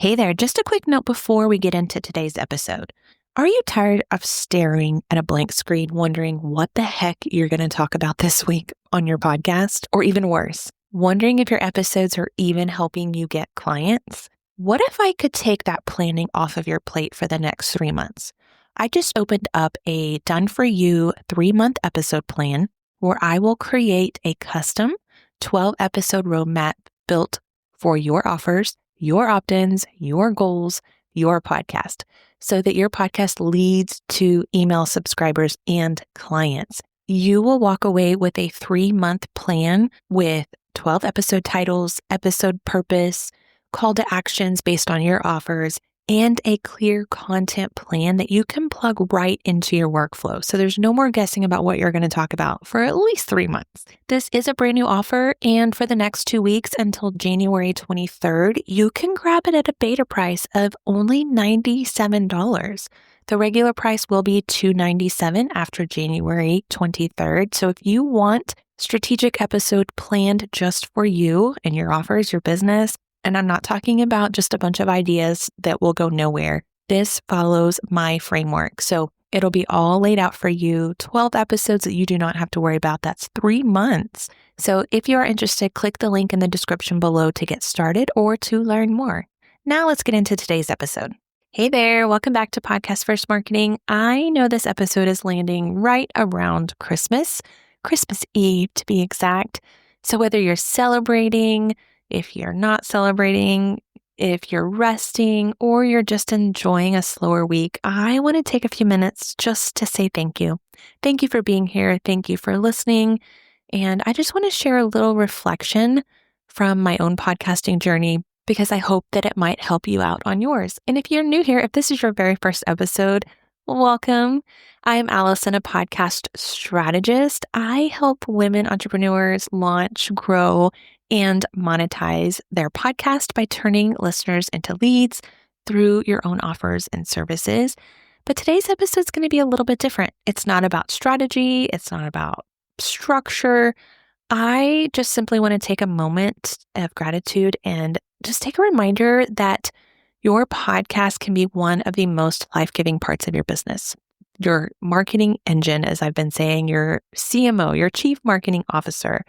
Hey there, just a quick note before we get into today's episode. Are you tired of staring at a blank screen, wondering what the heck you're going to talk about this week on your podcast? Or even worse, wondering if your episodes are even helping you get clients? What if I could take that planning off of your plate for the next 3 months? I just opened up a done-for-you 3-month episode plan where I will create a custom 12-episode roadmap built for your offers, your opt-ins, your goals, your podcast, so that your podcast leads to email subscribers and clients. You will walk away with a 3-month plan with 12 episode titles, episode purpose, call to actions based on your offers, and a clear content plan that you can plug right into your workflow. So there's no more guessing about what you're going to talk about for at least 3 months. This is a brand new offer, and for the next 2 weeks until January 23rd, you can grab it at a beta price of only $97. The regular price will be $297 after January 23rd. So if you want strategic episode planned just for you and your offers, your business, and I'm not talking about just a bunch of ideas that will go nowhere. This follows my framework. So it'll be all laid out for you, 12 episodes that you do not have to worry about. That's 3 months. So if you are interested, click the link in the description below to get started or to learn more. Now let's get into today's episode. Hey there, welcome back to Podcast First Marketing. I know this episode is landing right around Christmas Eve to be exact. So whether you're celebrating, if you're not celebrating, if you're resting, or you're just enjoying a slower week, I want to take a few minutes just to say thank you. Thank you for being here. Thank you for listening. And I just want to share a little reflection from my own podcasting journey because I hope that it might help you out on yours. And if you're new here, if this is your very first episode, welcome. I am Allison, a podcast strategist. I help women entrepreneurs launch, grow, and monetize their podcast by turning listeners into leads through your own offers and services. But today's episode is going to be a little bit different. It's not about strategy. It's not about structure. I just simply want to take a moment of gratitude and just take a reminder that your podcast can be one of the most life-giving parts of your business. Your marketing engine, as I've been saying, your CMO, your chief marketing officer,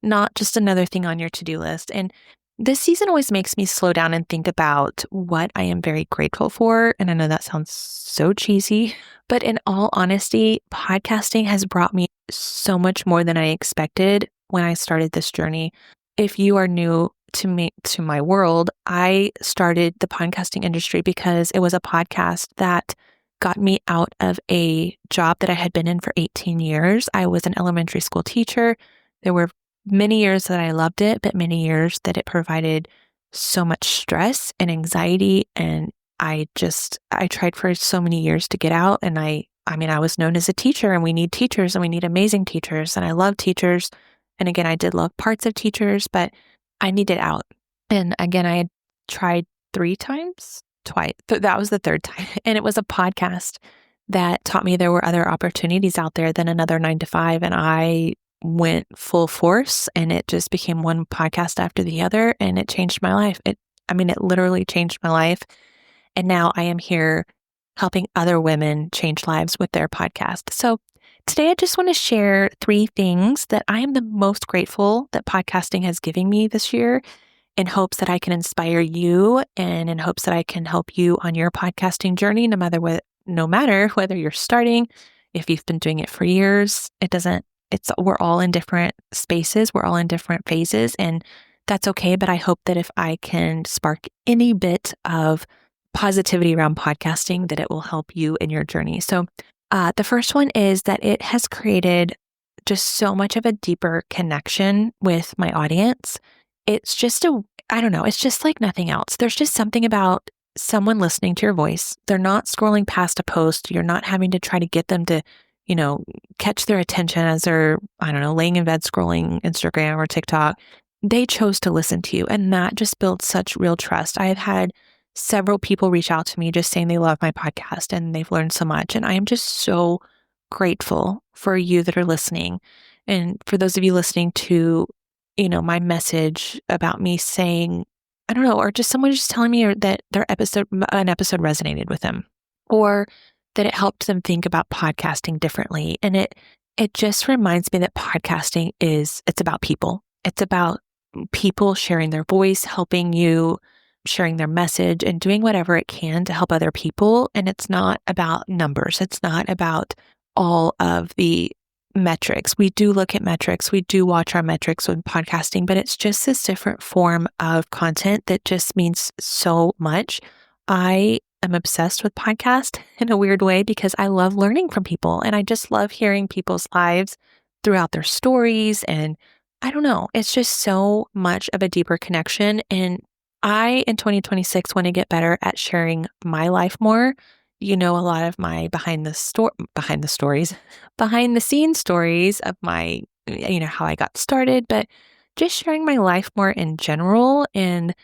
not just another thing on your to-do list. And this season always makes me slow down and think about what I am very grateful for. And I know that sounds so cheesy, but in all honesty, podcasting has brought me so much more than I expected when I started this journey. If you are new to my world, I started the podcasting industry because it was a podcast that got me out of a job that I had been in for 18 years. I was an elementary school teacher. There were many years that I loved it, but many years that it provided so much stress and anxiety. And I tried for so many years to get out. And I was known as a teacher, and we need teachers and we need amazing teachers. And I love teachers. And again, I did love parts of teachers, but I needed out. And again, I had tried 3 times, twice. That was the 3rd time. And it was a podcast that taught me there were other opportunities out there than another 9 to 5. And I went full force, and it just became one podcast after the other, and it changed my life. It literally changed my life. And now I am here helping other women change lives with their podcast. So today I just want to share 3 things that I am the most grateful that podcasting has given me this year, in hopes that I can inspire you and in hopes that I can help you on your podcasting journey, no matter whether you're starting, if you've been doing it for years. We're all in different spaces. We're all in different phases, and that's okay. But I hope that if I can spark any bit of positivity around podcasting, that it will help you in your journey. So the first one is that it has created just so much of a deeper connection with my audience. It's just it's just like nothing else. There's just something about someone listening to your voice. They're not scrolling past a post. You're not having to try to get them to catch their attention as they're, laying in bed scrolling Instagram or TikTok. They chose to listen to you, and that just builds such real trust. I have had several people reach out to me just saying they love my podcast and they've learned so much. And I am just so grateful for you that are listening. And for those of you listening to, my message about me saying, I don't know, or just someone just telling me that an episode resonated with them, or that it helped them think about podcasting differently. And it just reminds me that podcasting it's about people. It's about people sharing their voice, helping you, sharing their message, and doing whatever it can to help other people. And it's not about numbers. It's not about all of the metrics. We do look at metrics. We do watch our metrics when podcasting, but it's just this different form of content that just means so much. I am obsessed with podcasts in a weird way because I love learning from people, and I just love hearing people's lives throughout their stories. And I don't know, it's just so much of a deeper connection. And I, in 2026, want to get better at sharing my life more. A lot of my behind the scenes stories of my, how I got started, but just sharing my life more in general, and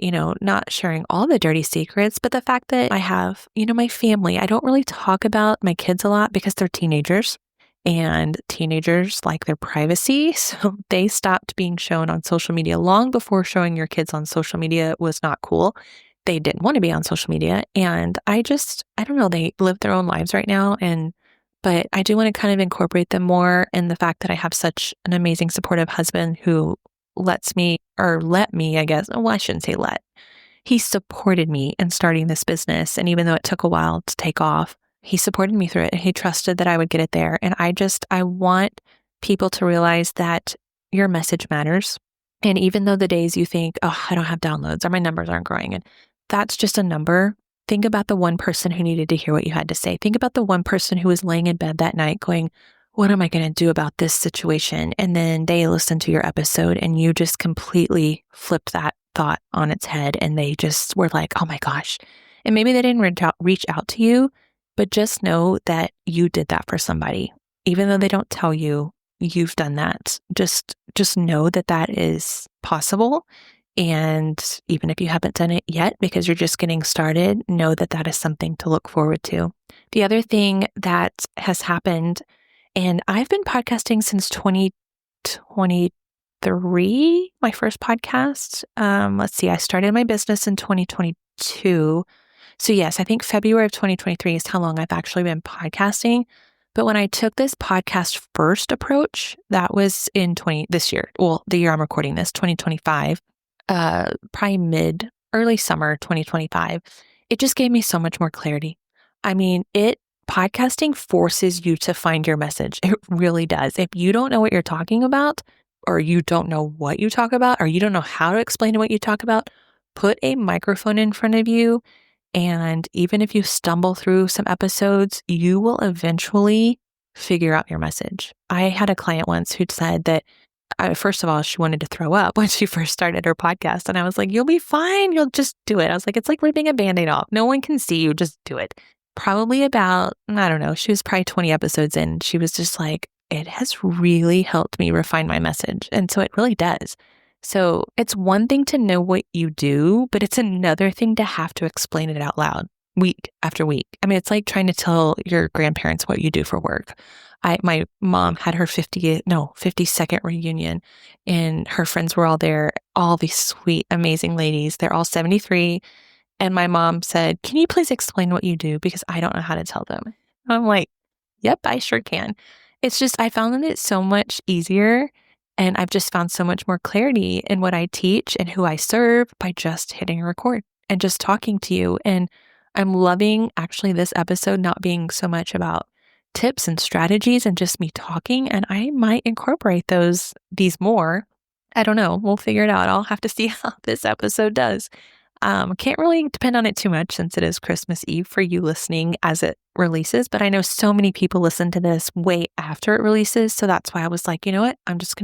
not sharing all the dirty secrets, but the fact that I have, my family. I don't really talk about my kids a lot because they're teenagers, and teenagers like their privacy. So they stopped being shown on social media long before showing your kids on social media was not cool. They didn't want to be on social media. And I don't know, they live their own lives right now. But I do want to kind of incorporate them more in the fact that I have such an amazing supportive husband who let me, I guess. Well, I shouldn't say let. He supported me in starting this business. And even though it took a while to take off, he supported me through it, and he trusted that I would get it there. And I want people to realize that your message matters. And even though the days you think, oh, I don't have downloads or my numbers aren't growing, and that's just a number. Think about the one person who needed to hear what you had to say. Think about the one person who was laying in bed that night going, what am I going to do about this situation? And then they listened to your episode and you just completely flipped that thought on its head. And they just were like, oh my gosh. And maybe they didn't reach out to you, but just know that you did that for somebody. Even though they don't tell you, you've done that. Just know that that is possible. And even if you haven't done it yet because you're just getting started, know that that is something to look forward to. The other thing that has happened, and I've been podcasting since 2023, my first podcast. Let's see, I started my business in 2022. So yes, I think February of 2023 is how long I've actually been podcasting. But when I took this podcast first approach, that was in this year. Well, the year I'm recording this, 2025. Probably early summer 2025, it just gave me so much more clarity. I mean, podcasting forces you to find your message. It really does. If you don't know what you're talking about, or you don't know what you talk about, or you don't know how to explain what you talk about, put a microphone in front of you. And even if you stumble through some episodes, you will eventually figure out your message. I had a client once who said that first of all, she wanted to throw up when she first started her podcast. And I was like, you'll be fine. You'll just do it. I was like, it's like ripping a Band-Aid off. No one can see you. Just do it. Probably about, I don't know, she was probably 20 episodes in. She was just like, it has really helped me refine my message. And so it really does. So it's one thing to know what you do, but it's another thing to have to explain it out loud week after week. I mean, it's like trying to tell your grandparents what you do for work. My mom had her 52nd reunion, and her friends were all there, all these sweet, amazing ladies. They're all 73. And my mom said, can you please explain what you do? Because I don't know how to tell them. I'm like, yep, I sure can. It's just, I found it so much easier. And I've just found so much more clarity in what I teach and who I serve by just hitting record and just talking to you. And I'm loving actually this episode not being so much about tips and strategies and just me talking. And I might incorporate these more. I don't know. We'll figure it out. I'll have to see how this episode does. Can't really depend on it too much since it is Christmas Eve for you listening as it releases. But I know so many people listen to this way after it releases. So that's why I was like, you know what? It's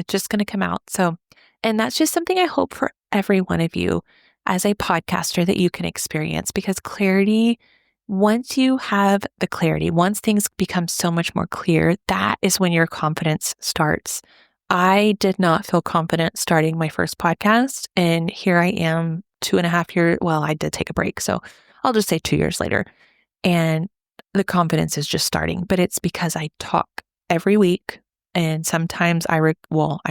just going to come out. So, and that's just something I hope for every one of you as a podcaster that you can experience, because clarity, once you have the clarity, once things become so much more clear, that is when your confidence starts. I did not feel confident starting my first podcast. And here I am 2.5 years. Well, I did take a break. So I'll just say 2 years later. And the confidence is just starting, but it's because I talk every week. And sometimes I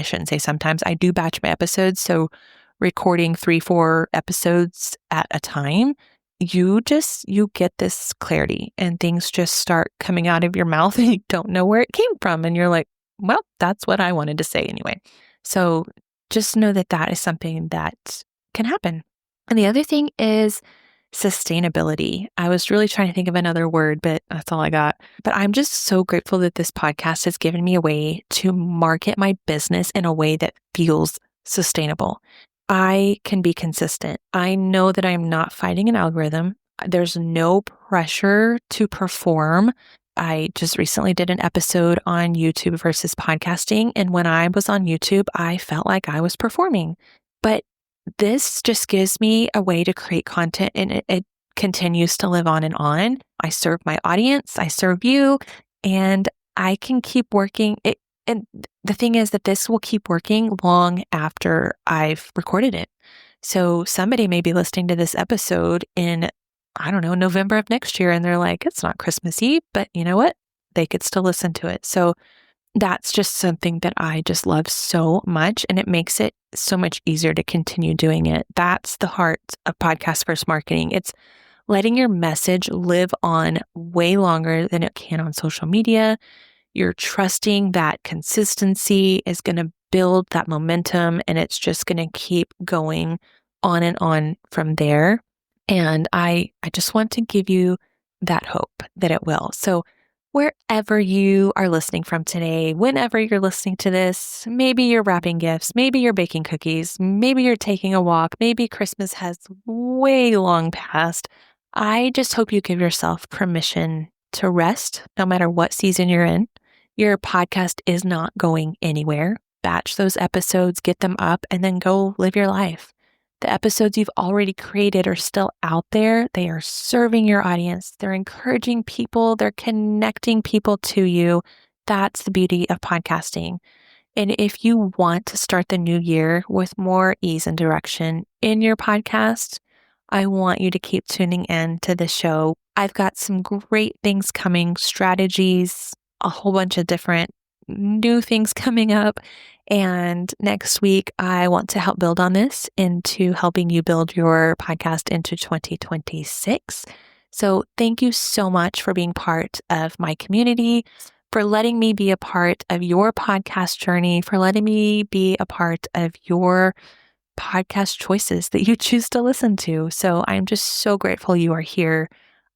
shouldn't say sometimes, I do batch my episodes. So recording 3-4 episodes at a time, you get this clarity and things just start coming out of your mouth and you don't know where it came from. And you're like, well, that's what I wanted to say anyway. So just know that that is something that can happen. And the other thing is sustainability. I was really trying to think of another word, but that's all I got. But I'm just so grateful that this podcast has given me a way to market my business in a way that feels sustainable. I can be consistent. I know that I'm not fighting an algorithm. There's no pressure to perform. I just recently did an episode on YouTube versus podcasting. And when I was on YouTube, I felt like I was performing. But this just gives me a way to create content and it continues to live on and on. I serve my audience, I serve you, and I can keep working. And the thing is that this will keep working long after I've recorded it. So somebody may be listening to this episode in, I don't know, November of next year, and they're like, it's not Christmas Eve, but you know what? They could still listen to it. So that's just something that I just love so much, and it makes it so much easier to continue doing it. That's the heart of podcast first marketing. It's letting your message live on way longer than it can on social media. You're trusting that consistency is going to build that momentum, and it's just going to keep going on and on from there. And I just want to give you that hope that it will. So wherever you are listening from today, whenever you're listening to this, maybe you're wrapping gifts, maybe you're baking cookies, maybe you're taking a walk, maybe Christmas has way long passed. I just hope you give yourself permission to rest no matter what season you're in. Your podcast is not going anywhere. Batch those episodes, get them up, and then go live your life. The episodes you've already created are still out there. They are serving your audience. They're encouraging people. They're connecting people to you. That's the beauty of podcasting. And if you want to start the new year with more ease and direction in your podcast, I want you to keep tuning in to the show. I've got some great things coming, strategies, a whole bunch of different new things coming up. And next week, I want to help build on this into helping you build your podcast into 2026. So thank you so much for being part of my community, for letting me be a part of your podcast journey, for letting me be a part of your podcast choices that you choose to listen to. So I'm just so grateful you are here.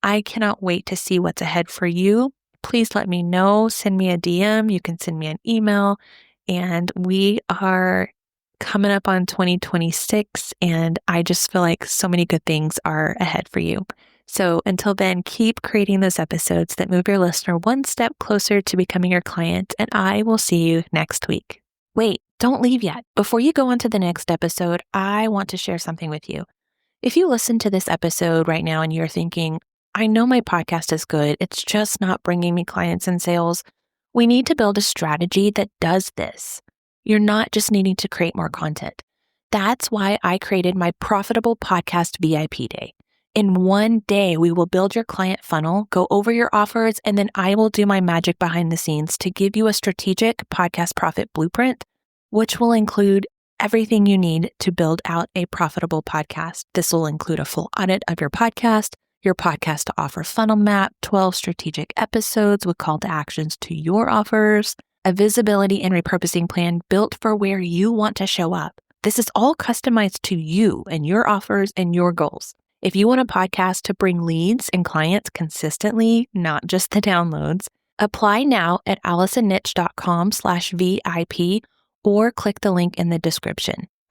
I cannot wait to see what's ahead for you. Please let me know. Send me a DM. You can send me an email. And we are coming up on 2026, and I just feel like so many good things are ahead for you. So until then, keep creating those episodes that move your listener one step closer to becoming your client, and I will see you next week. Wait, don't leave yet. Before you go on to the next episode, I want to share something with you. If you listen to this episode right now and you're thinking, I know my podcast is good, it's just not bringing me clients and sales, we need to build a strategy that does this. You're not just needing to create more content. That's why I created my Profitable Podcast VIP Day. In one day, we will build your client funnel, go over your offers, and then I will do my magic behind the scenes to give you a strategic podcast profit blueprint, which will include everything you need to build out a profitable podcast. This will include a full audit of your podcast to offer funnel map, 12 strategic episodes with call to actions to your offers, a visibility and repurposing plan built for where you want to show up. This is all customized to you and your offers and your goals. If you want a podcast to bring leads and clients consistently, not just the downloads, apply now at allisonnitch.com/VIP or click the link in the description.